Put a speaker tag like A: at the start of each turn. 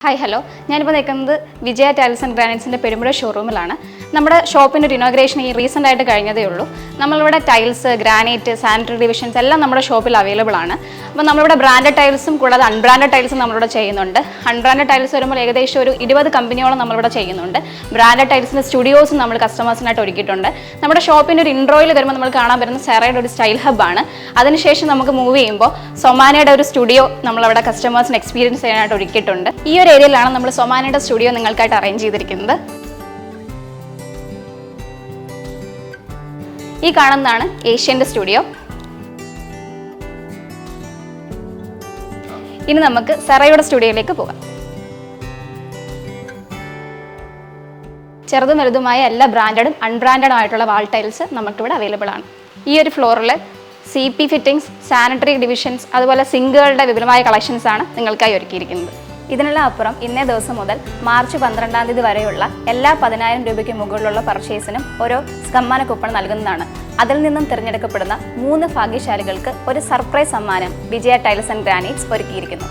A: Hi hello, ഞാനിപ്പോൾ നിൽക്കുന്നത് വിജയ tiles and ഗ്രാനൈറ്റ്സിൻ്റെ Perumpuzha ഷോറൂമിലാണ്. നമ്മുടെ ഷോപ്പിൻ്റെ ഒരു ഇനോഗ്രേഷൻ റീസെൻ്റ് ആയിട്ട് കഴിഞ്ഞതേ ഉള്ളൂ. നമ്മളിവിടെ ടൈൽസ്, ഗ്രാനൈറ്റ്, സാനിറ്ററി ഡിവിഷൻസ് എല്ലാം നമ്മുടെ ഷോപ്പിൽ അവൈലബിൾ ആണ്. അപ്പോൾ നമ്മളിവിടെ ബ്രാൻഡഡ് ടൈൽസും കൂടാതെ അൺബ്രാൻഡഡ് ടൈൽസും നമ്മളിവിടെ ചെയ്യുന്നുണ്ട്. അൺബ്രാൻഡഡ് ടൈൽസ് വരുമ്പോൾ ഏകദേശം ഒരു 20 കമ്പനിയോളം നമ്മളിവിടെ ചെയ്യുന്നുണ്ട്. ബ്രാൻഡഡ് ടൈൽസിൻ്റെ സ്റ്റുഡിയോസും നമ്മൾ കസ്റ്റമേഴ്സിനായിട്ട് ഒരുക്കിയിട്ടുണ്ട്. നമ്മുടെ ഷോപ്പിൻ്റെ ഒരു ഇൻട്രോയിൽ വരുമ്പോൾ നമ്മൾ കാണാൻ പറ്റുന്ന സെറയുടെ ഒരു സ്റ്റൈൽ ഹബ്ബാണ്. അതിനുശേഷം നമുക്ക് മൂവ് ചെയ്യുമ്പോൾ സൊമാനയുടെ ഒരു സ്റ്റുഡിയോ നമ്മളവിടെ കസ്റ്റമേഴ്സിന് എക്സ്പീരിയൻസ് ചെയ്യാനായിട്ട് ഒരുക്കിയിട്ടുണ്ട്. ഈ ഒരു ഏരിയയിലാണ് നമ്മൾ സൊമാനയുടെ സ്റ്റുഡിയോ നിങ്ങൾക്കായിട്ട് അറേഞ്ച് ചെയ്തിരിക്കുന്നത്. ഈ കാണുന്നതാണ് ഏഷ്യൻ്റെ സ്റ്റുഡിയോ. ഇനി നമുക്ക് സെറയുടെ സ്റ്റുഡിയോയിലേക്ക് പോകാം. ചെറുതും വലുതുമായ എല്ലാ ബ്രാൻഡഡും അൺബ്രാൻഡഡും ആയിട്ടുള്ള വാൾ ടൈൽസ് നമുക്കിവിടെ അവൈലബിൾ ആണ്. ഈ ഒരു ഫ്ലോറിൽ CP ഫിറ്റിംഗ്സ്, സാനിറ്ററി ഡിവിഷൻസ്, അതുപോലെ സിങ്കുകളുടെ വിപുലമായ കളക്ഷൻസ് ആണ് നിങ്ങൾക്കായി ഒരുക്കിയിരിക്കുന്നത്. ഇതിനെല്ലാം അപ്പുറം ഇന്നേ ദിവസം മുതൽ മാർച്ച് 12-ാം തീയതി വരെയുള്ള എല്ലാ 10,000 രൂപയ്ക്ക് മുകളിലുള്ള പർച്ചേസിനും ഓരോ സമ്മാന കൂപ്പൺ നൽകുന്നതാണ്. അതിൽ നിന്നും തിരഞ്ഞെടുക്കപ്പെടുന്ന 3 ഭാഗ്യശാലികൾക്ക് ഒരു സർപ്രൈസ് സമ്മാനം വിജയ ടൈൽസ് ആൻഡ് ഗ്രാനൈറ്റ്സ് ഒരുക്കിയിരിക്കുന്നു.